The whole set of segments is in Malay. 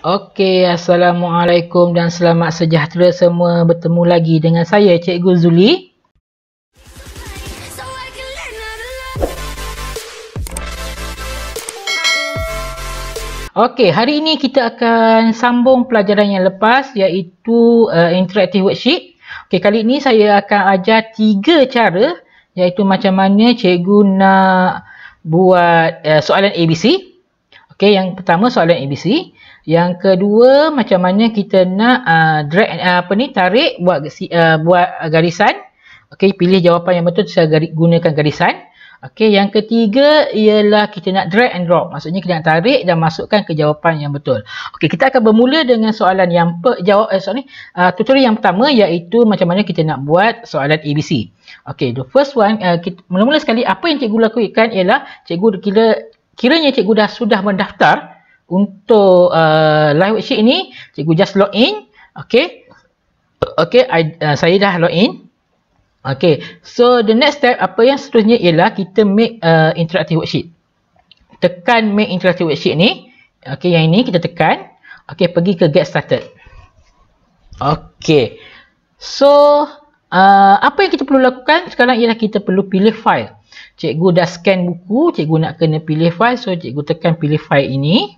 Okey, Assalamualaikum dan selamat sejahtera semua. Bertemu lagi dengan saya, Cikgu Zuli. Okey, hari ini kita akan sambung pelajaran yang lepas iaitu interactive worksheet. Okey, kali ini saya akan ajar 3 cara iaitu macam mana cikgu nak buat soalan ABC. Okey, yang pertama soalan ABC. Yang kedua macam mana kita nak drag tarik buat garisan. Okey, pilih jawapan yang betul saya gunakan garisan. Okey, yang ketiga ialah kita nak drag and drop. Maksudnya kita nak tarik dan masukkan ke jawapan yang betul. Okey, kita akan bermula dengan soalan yang tutorial yang pertama iaitu macam mana kita nak buat soalan ABC. Okey, the first one mula-mula sekali apa yang cikgu lakukan ialah cikgu kiranya cikgu sudah mendaftar untuk live worksheet ini, cikgu just log in. Okey. Okey, saya dah log in. Okay, so the next step apa yang seterusnya ialah kita make interactive worksheet. Tekan make interactive worksheet ni. Okay, yang ini kita tekan. Okay, pergi ke get started. Okay, so apa yang kita perlu lakukan sekarang ialah kita perlu pilih file. Cikgu dah scan buku, cikgu nak kena pilih file, so cikgu tekan pilih file ini.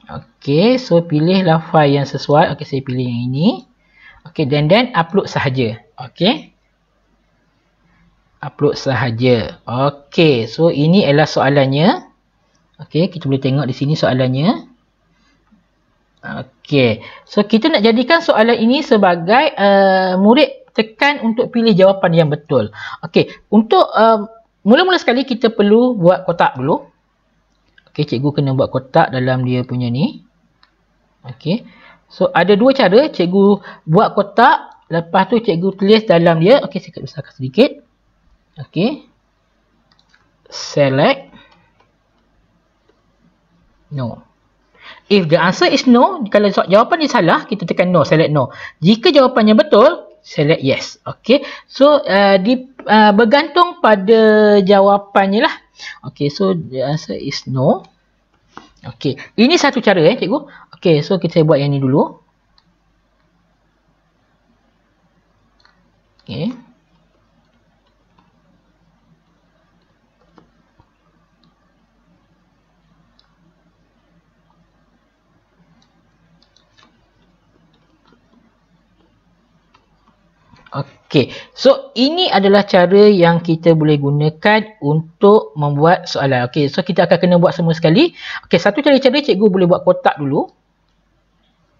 Okay, so pilihlah file yang sesuai. Okay, saya pilih yang ini. Okay, then upload sahaja. Okay, upload sahaja. Okay, so ini adalah soalannya. Okay, kita boleh tengok di sini soalannya. Okay, so kita nak jadikan soalan ini sebagai murid tekan untuk pilih jawapan yang betul. Okay, untuk mula-mula sekali kita perlu buat kotak dulu. Okay, cikgu kena buat kotak dalam dia punya ni. Okay, so ada dua cara cikgu buat kotak. Lepas tu cikgu tulis dalam dia. Okey, saya besarkan sedikit. Okey. Select. No. If the answer is no, kalau jawapan dia salah, kita tekan no, select no. Jika jawapannya betul, select yes. Okey. So, bergantung pada jawapannya lah. Okey, so the answer is no. Okey. Ini satu cara cikgu. Okey, so kita buat yang ni dulu. Okay. Okey. So ini adalah cara yang kita boleh gunakan untuk membuat soalan. Okey, so kita akan kena buat semua sekali. Okey, satu cara cikgu boleh buat kotak dulu.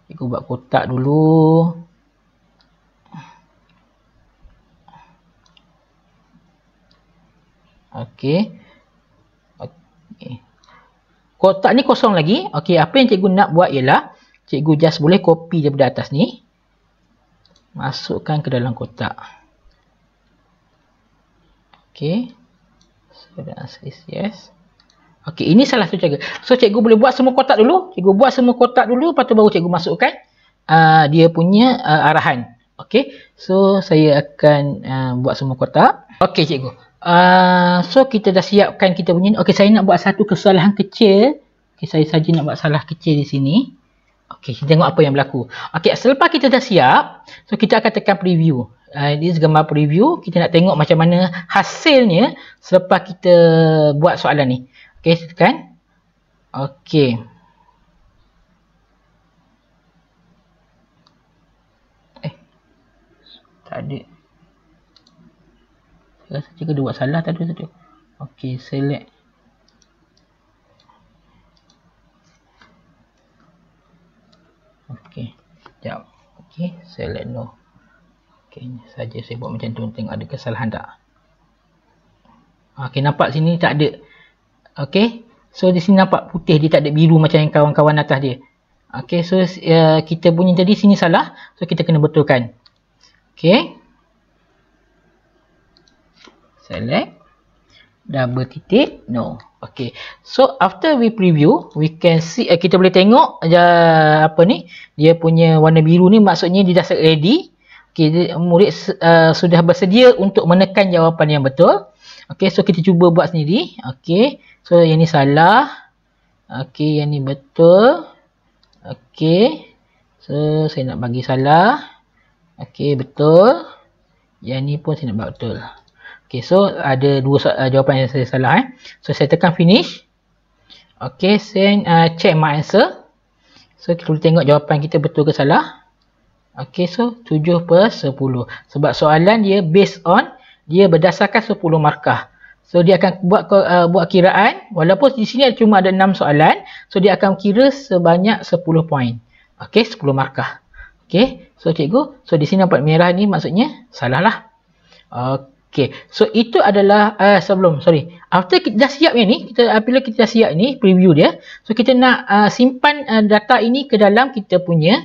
Cikgu buat kotak dulu. Okey. Okey. Kotak ni kosong lagi. Okey, apa yang cikgu nak buat ialah cikgu just boleh copy daripada atas ni. Masukkan ke dalam kotak. Okey. So the answer is yes. Okey, ini salah satu cara. So cikgu boleh buat semua kotak dulu. Cikgu buat semua kotak dulu, lepas tu baru cikgu masukkan dia punya arahan. Okey. So saya akan buat semua kotak. Okey cikgu. So kita dah siapkan kita punya. Okey, saya nak buat satu kesalahan kecil. Okey, saya saja nak buat salah kecil di sini. Okey, kita tengok apa yang berlaku. Okey, selepas kita dah siap, so kita akan tekan preview. Ini gambar preview. Kita nak tengok macam mana hasilnya selepas kita buat soalan ni. Okey, saya tekan. Okey. Tak ada. Saya rasa cikgu buat salah tadi satu. Okey, select. Okey, sekejap. Okey, select no. Okey, saja saya buat macam tu, tengok ada kesalahan tak. Okey, nampak sini tak ada. Okey, so di sini nampak putih, dia tak ada biru macam yang kawan-kawan atas dia. Okey, so kita bunyi tadi sini salah, so kita kena betulkan. Okey. Select, double titik, no. Okay, so after we preview, we can see, kita boleh tengok apa ni, dia punya warna biru ni maksudnya dia dah ready. Okay, murid sudah bersedia untuk menekan jawapan yang betul. Okay, so kita cuba buat sendiri. Okay, so yang ni salah. Okay, yang ni betul. Okey. So, saya nak bagi salah. Okey, betul. Yang ni pun saya nak buat betul. Okey, so ada dua jawapan yang saya salah. So, saya tekan finish. Okey, then check my answer. So, kita boleh tengok jawapan kita betul ke salah. Okey, so 7/10. Sebab soalan dia based on, dia berdasarkan 10 markah. So, dia akan buat kiraan. Walaupun di sini cuma ada 6 soalan. So, dia akan kira sebanyak 10 poin. Okey, 10 markah. Okey, so cikgu. So, di sini nampak merah ni maksudnya salah lah. Okey, so itu adalah after kita dah siap yang ni, bila kita dah siap ni, preview dia. So, kita nak simpan data ini ke dalam kita punya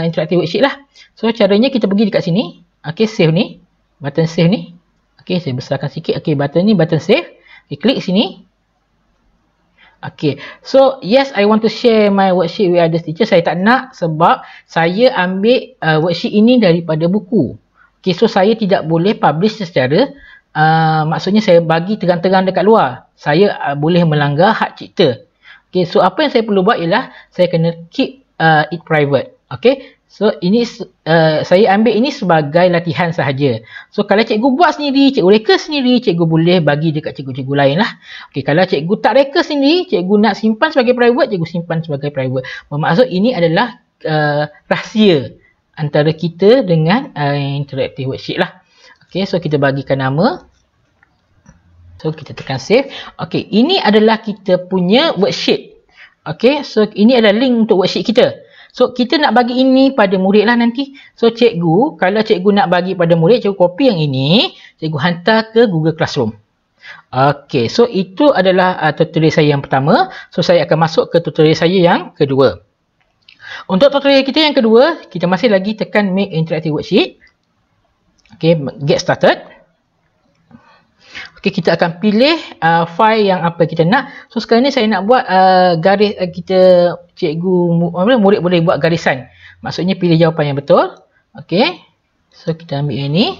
interactive worksheet lah. So, caranya kita pergi dekat sini. Okey, save ni. Button save ni. Okey, saya besarkan sikit. Okey, button ni button save. Okay, klik sini. Okey, so yes, I want to share my worksheet with other teacher. Saya tak nak sebab saya ambil worksheet ini daripada buku. Okey, so saya tidak boleh publish secara maksudnya saya bagi terang-terang dekat luar. Saya boleh melanggar hak cipta. Okey, so apa yang saya perlu buat ialah saya kena keep it private. Okey, so ini saya ambil ini sebagai latihan sahaja. So kalau cikgu buat sendiri, cikgu reka sendiri, cikgu boleh bagi dekat cikgu-cikgu lain lah. Okey, kalau cikgu tak reka sendiri, cikgu nak simpan sebagai private, cikgu simpan sebagai private. Bermaksud ini adalah rahsia antara kita dengan interactive worksheet lah. Okey, so kita bagikan nama. So, kita tekan save. Okey, ini adalah kita punya worksheet. Okey, so ini adalah link untuk worksheet kita. So, kita nak bagi ini pada murid lah nanti. So, cikgu, kalau cikgu nak bagi pada murid, cikgu copy yang ini, cikgu hantar ke Google Classroom. Okey, so itu adalah tutorial saya yang pertama. So, saya akan masuk ke tutorial saya yang kedua. Untuk tutorial kita yang kedua, kita masih lagi tekan make interactive worksheet. Okey, get started. Okey, kita akan pilih file yang apa kita nak. So, sekarang ni saya nak buat garis murid boleh buat garisan. Maksudnya pilih jawapan yang betul. Okey. So, kita ambil yang ni.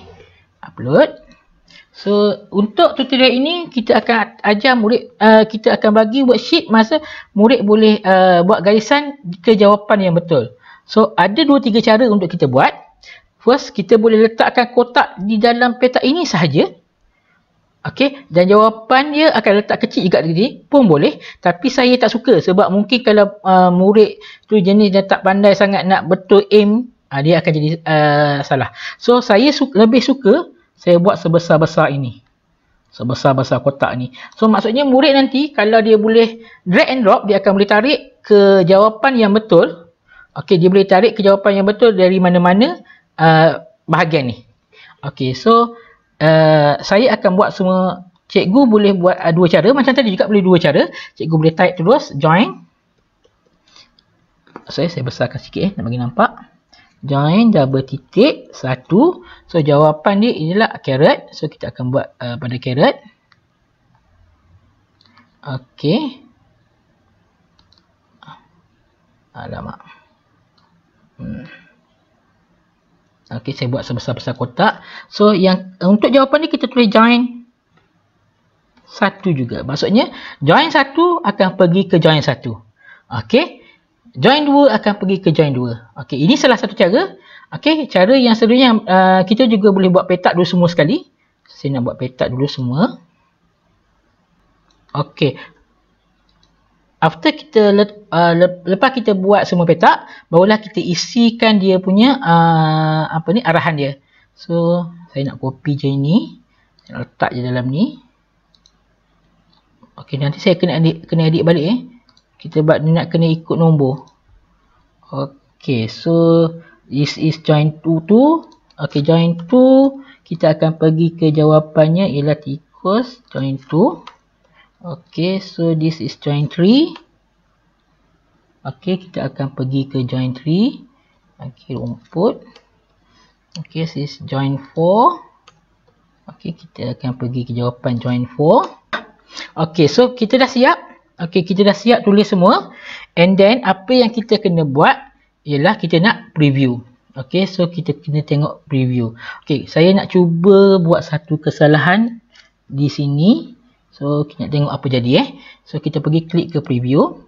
Upload. So, untuk tutorial ini, kita akan ajar murid, kita akan bagi worksheet masa murid boleh buat garisan ke jawapan yang betul. So, ada 2-3 cara untuk kita buat. First, kita boleh letakkan kotak di dalam petak ini sahaja. Okey, dan jawapan dia akan letak kecil juga tadi pun boleh, tapi saya tak suka sebab mungkin kalau murid tu jenis dia tak pandai sangat nak betul aim, dia akan jadi salah. So saya lebih suka saya buat sebesar-besar ini. Sebesar-besar kotak ni. So maksudnya murid nanti kalau dia boleh drag and drop, dia akan boleh tarik ke jawapan yang betul. Okey, dia boleh tarik ke jawapan yang betul dari mana-mana bahagian ni. Okey, so saya akan buat semua. Cikgu boleh buat dua cara. Macam tadi juga boleh dua cara. Cikgu boleh type terus join. Saya besarkan sikit nak bagi nampak. Join double titik 1. So jawapan dia ialah carrot. So kita akan buat pada carrot. Okey. Alamak. Okey, saya buat sebesar-besar kotak. So, yang untuk jawapan ni kita tulis join 1 juga. Maksudnya, join 1 akan pergi ke join 1. Okey. Join 2 akan pergi ke join 2. Okey, ini salah satu cara. Okey, cara yang seterusnya kita juga boleh buat petak dulu semua sekali. Saya nak buat petak dulu semua. Okey. After kita lepas kita buat semua petak, barulah kita isikan dia punya arahan dia. So, saya nak copy je ini. Saya nak letak je dalam ni. Okey, nanti saya kena edit balik Kita nak kena ikut nombor. Okey, so this is join 2. Okey, join 2 kita akan pergi ke jawapannya ialah tikus join 2. Okey, so this is join 3. Okey, kita akan pergi ke join 3. Okey, rumput. Okey, this is join 4. Okey, kita akan pergi ke jawapan join 4. Okey, so kita dah siap. Okey, kita dah siap tulis semua. And then, apa yang kita kena buat ialah kita nak preview. Okey, so kita kena tengok preview. Okey, saya nak cuba buat satu kesalahan di sini. So, kita nak tengok apa jadi So, kita pergi klik ke preview.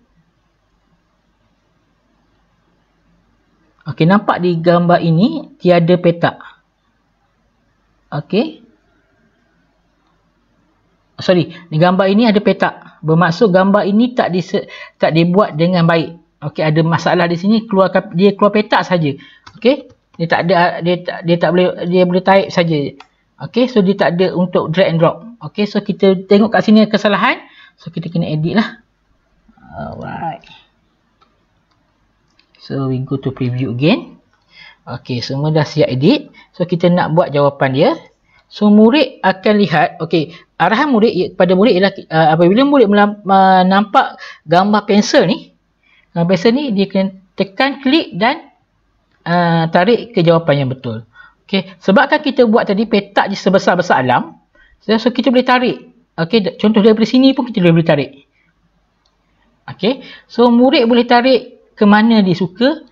Okey, nampak di gambar ini tiada petak. Okey. Sorry, di gambar ini ada petak. Bermaksud gambar ini tak dibuat dengan baik. Okey, ada masalah di sini, dia keluar petak saja. Okey. Dia boleh type saja. Okey, so dia tak ada untuk drag and drop. Okey, so kita tengok kat sini kesalahan. So kita kena edit lah. Alright. So we go to preview again. Okey, semua dah siap edit. So kita nak buat jawapan dia. So murid akan lihat, okey, arahan murid kepada murid ialah apabila murid nampak gambar pensel ni, dia kena tekan klik dan tarik ke jawapan yang betul. Okey, sebabkan kita buat tadi petak je sebesar-besar alam, so kita boleh tarik. Okey, contoh daripada sini pun kita boleh tarik. Okey, so murid boleh tarik ke mana dia suka.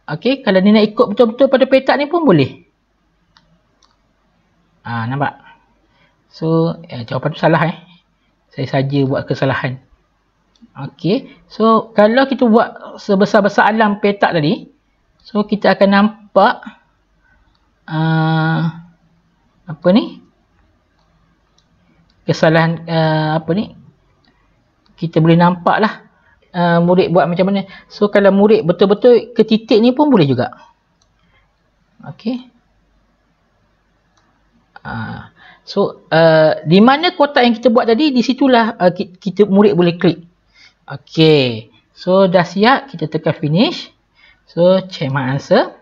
Okey, kalau dia nak ikut betul-betul pada petak ni pun boleh. Nampak? So, jawapan tu salah Saya saja buat kesalahan. Okey. So, kalau kita buat sebesar-besar alam petak tadi, so kita akan nampak apa ni? Kesalahan kita boleh nampak lah murid buat macam mana. So, kalau murid betul-betul ke titik ni pun boleh juga. Okey. So di mana kotak yang kita buat tadi, di situlah kita murid boleh klik. Okey. So dah siap, kita tekan finish. So check my answer.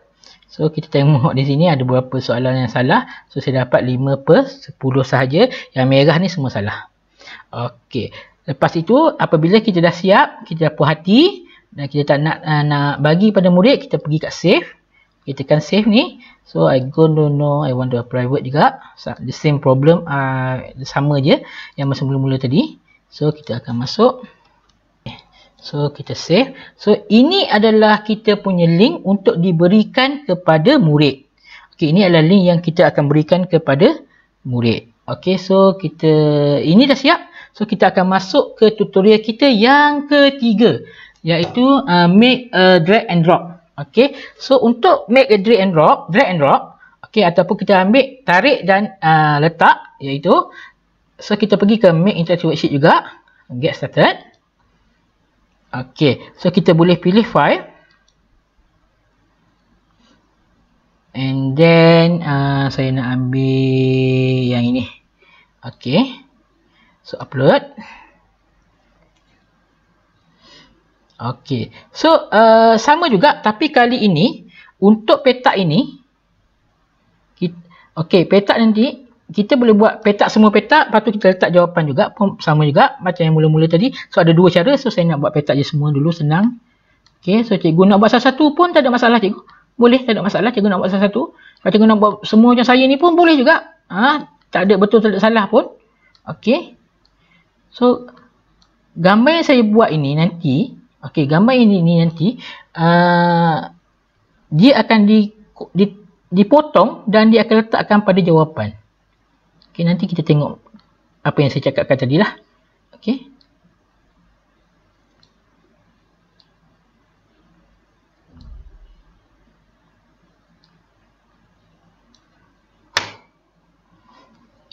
So kita tengok di sini ada beberapa soalan yang salah. So saya dapat 5/10 sahaja. Yang merah ni semua salah. Okey. Lepas itu apabila kita dah siap, kita dah puas hati dan kita tak nak bagi pada murid, kita pergi kat save. Kita tekan save ni. So I go no, I want to private juga. The same problem, sama je yang masa mula-mula tadi. So kita akan masuk. So kita save. So ini adalah kita punya link untuk diberikan kepada murid. Okey, ini adalah link yang kita akan berikan kepada murid. Okey, so ini dah siap. So kita akan masuk ke tutorial kita yang ketiga, iaitu make a drag and drop. Okey, so untuk make a drag and drop, okey, ataupun kita ambil tarik dan letak, iaitu so kita pergi ke make interactive worksheet juga, get started. Okey, so kita boleh pilih file and then saya nak ambil yang ini. Okey, so upload. Okey, so sama juga, tapi kali ini untuk petak ini, petak nanti kita boleh buat petak semua petak, lepas tu kita letak jawapan juga, pun sama juga macam yang mula-mula tadi. So ada dua cara, so saya nak buat petak je semua dulu, senang. Okey, so cikgu nak buat satu-satu pun tak ada masalah cikgu. Boleh, tak ada masalah cikgu nak buat satu-satu. Kalau cikgu nak buat semua macam saya ni pun boleh juga. Tak ada betul, tak ada salah pun. Okey. So gambar yang saya buat ini nanti, gambar ini nanti dia akan dipotong dan dia akan letakkan pada jawapan. Okey, nanti kita tengok apa yang saya cakapkan tadi lah. Okey.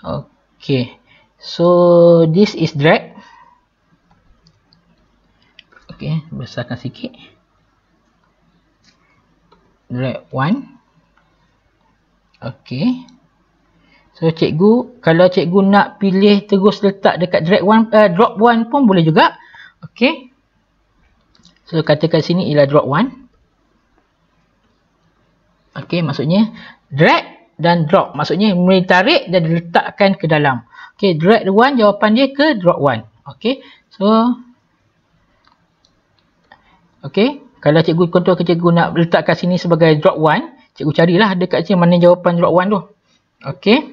Okey. So this is drag. Okey, besarkan sikit. Drag 1. Okey. So cikgu, kalau cikgu nak pilih terus letak dekat drop 1 pun boleh juga. Okey. So katakan sini ialah drop 1. Okey, maksudnya drag dan drop. Maksudnya tarik dan diletakkan ke dalam. Okey, drag 1 jawapan dia ke drop 1. Okey. So okey, kalau cikgu contoh cikgu nak letakkan sini sebagai drop 1, cikgu carilah dekat sini mana jawapan drop 1 tu. Okey.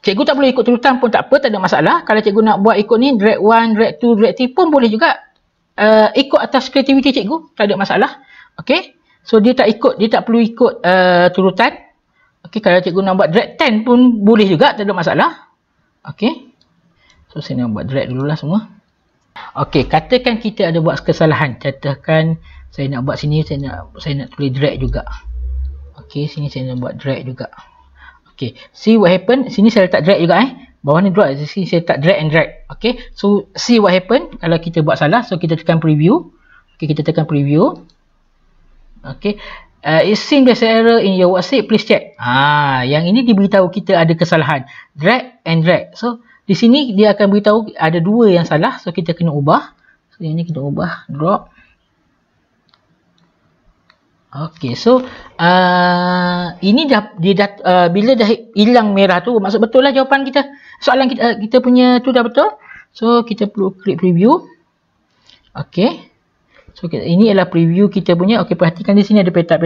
Cikgu tak boleh ikut turutan pun tak apa, tak ada masalah. Kalau cikgu nak buat ikut ni, drag 1, drag 2, drag 3 pun boleh juga. Ikut atas kreativiti cikgu, tak ada masalah. Okey. So dia tak perlu ikut turutan. Okey, kalau cikgu nak buat drag 10 pun boleh juga, tak ada masalah. Okey. So saya nak buat drag dululah semua. Okey, katakan kita ada buat kesalahan. Katakan saya nak buat sini, saya nak tulis drag juga. Okey, sini saya nak buat drag juga. Okey, see what happen. Sini saya letak drag juga Bawah ni drag, sini saya letak drag and drag. Okey, so see what happen kalau kita buat salah. So kita tekan preview. Okey, kita tekan preview. Okey. It seems there's an error in your worksheet, please check. Yang ini diberitahu kita ada kesalahan. Drag and drag. So, di sini dia akan beritahu ada dua yang salah. So, kita kena ubah. So, yang ini kita ubah. Drop. Okey, so ini dah, bila dah hilang merah tu, maksud betul lah jawapan kita. Soalan kita punya tu dah betul. So, kita perlu klik preview. Okey. So, ini adalah preview kita punya. Okey, perhatikan di sini ada petak.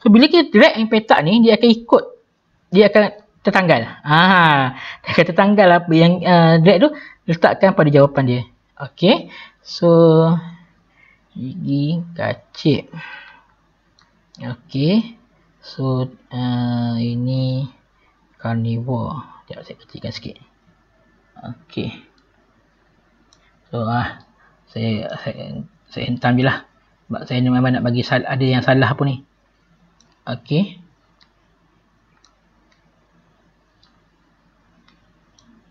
So, bila kita drag yang petak ni, dia akan ikut. Dia akan tertanggal. Dia akan tertanggal apa yang drag tu, letakkan pada jawapan dia. Okey. So, gigi kacip. Okey. So, ini carnivore. Sekejap, saya kecilkan sikit. Okey. So, saya hentam je lah. Sebab saya memang nak bagi ada yang salah pun ni. Okey.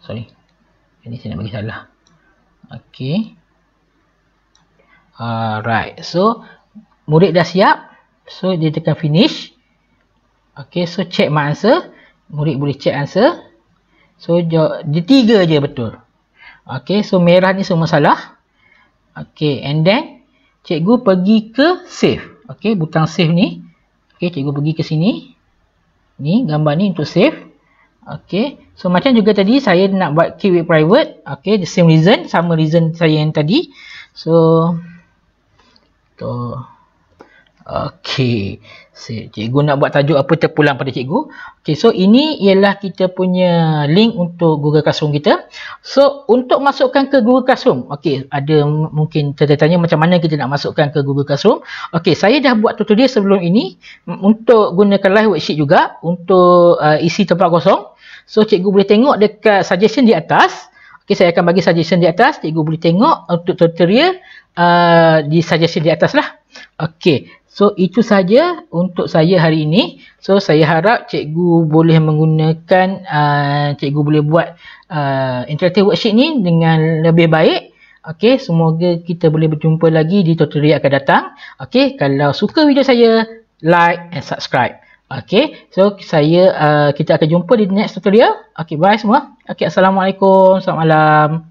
Sorry. Ini saya nak bagi salah. Okey. Alright. So, murid dah siap. So, dia tekan finish. Okey. So, check my answer. Murid boleh check answer. So, dia 3 je betul. Okey. So, merah ni semua salah. Okey, and then cikgu pergi ke save. Okey, butang save ni. Okey, cikgu pergi ke sini. Ni gambar ni untuk save. Okey, so macam juga tadi saya nak buat keep with private. Okey, the same reason, sama reason saya yang tadi. So okey, cikgu nak buat tajuk apa terpulang pada cikgu. Okey, so ini ialah kita punya link untuk Google Classroom kita. So untuk masukkan ke Google Classroom, okey, ada mungkin tanya macam mana kita nak masukkan ke Google Classroom. Okey, saya dah buat tutorial sebelum ini untuk gunakan live worksheet juga untuk isi tempat kosong. So cikgu boleh tengok dekat suggestion di atas. Okey, saya akan bagi suggestion di atas. Cikgu boleh tengok untuk tutorial di suggestion di atas lah. Okey. So, itu saja untuk saya hari ini. So, saya harap cikgu boleh menggunakan, cikgu boleh buat interactive worksheet ni dengan lebih baik. Okey, semoga kita boleh berjumpa lagi di tutorial akan datang. Okey, kalau suka video saya, like and subscribe. Okey, so kita akan jumpa di next tutorial. Okey, bye semua. Okey, Assalamualaikum. Selamat malam.